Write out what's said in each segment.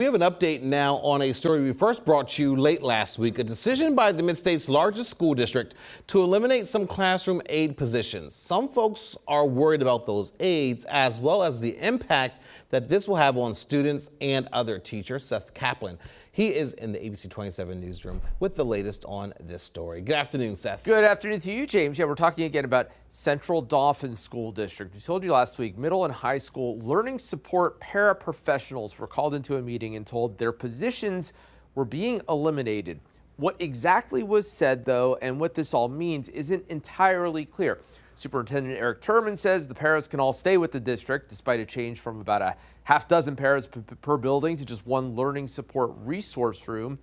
We have an update now on a story we first brought you late last week, a decision by the Mid-State's largest school district to eliminate some classroom aide positions. Some folks are worried about those aides as well as the impact that this will have on students and other teachers. Seth Kaplan, he is in the ABC 27 newsroom with the latest on this story. Good afternoon, Seth. Good afternoon to you, James. Yeah, we're talking again about Central Dauphin School District. We told you last week, middle and high school learning support paraprofessionals were called into a meeting and told their positions were being eliminated. What exactly was said, though, and what this all means isn't entirely clear. Superintendent Eric Turman says the paras can all stay with the district, despite a change from about a half dozen paras per building to just one learning support resource room.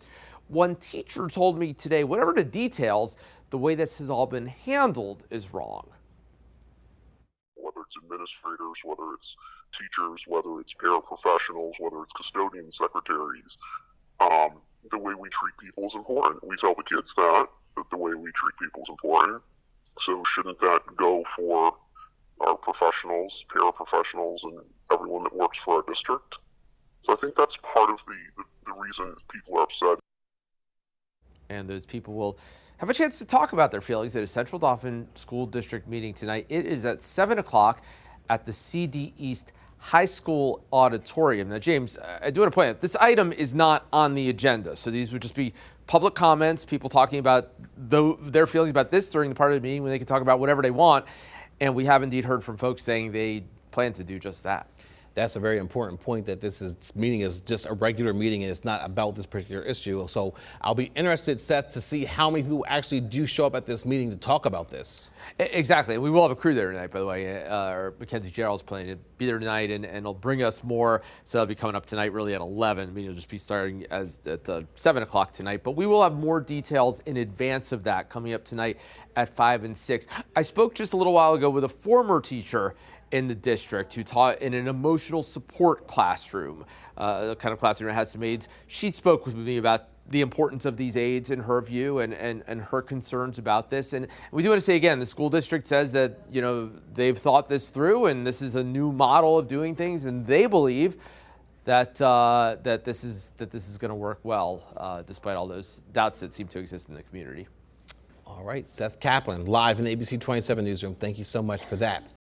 One teacher told me today, whatever the details, the way this has all been handled is wrong. Whether it's administrators, whether it's teachers, whether it's paraprofessionals, whether it's custodians, secretaries, the way we treat people is important. We tell the kids that the way we treat people is important. So shouldn't that go for our professionals, paraprofessionals, and everyone that works for our district? So I think that's part of the reason people are upset. And those people will have a chance to talk about their feelings at a Central Dauphin School District meeting tonight. It is at 7 o'clock at the CD East High School Auditorium. Now, James, I do want to point out, this item is not on the agenda. So these would just be public comments, people talking about their feelings about this during the part of the meeting when they can talk about whatever they want. And we have indeed heard from folks saying they plan to do just that. That's a very important point, that this meeting is just a regular meeting and it's not about this particular issue. So I'll be interested, Seth, to see how many people actually do show up at this meeting to talk about this. Exactly. We will have a crew there tonight, by the way. Mackenzie Gerald's planning to be there tonight and it'll bring us more. So that'll be coming up tonight really at 11. I mean, it'll just be starting at 7 o'clock tonight. But we will have more details in advance of that coming up tonight at 5 and 6. I spoke just a little while ago with a former teacher in the district who taught in an emotional support classroom, the kind of classroom that has some aides. She spoke with me about the importance of these aides in her view and her concerns about this. And we do want to say again, the school district says that, you know, they've thought this through and this is a new model of doing things, and they believe that that this is going to work well, despite all those doubts that seem to exist in the community. All right, Seth Kaplan, live in the ABC 27 newsroom. Thank you so much for that.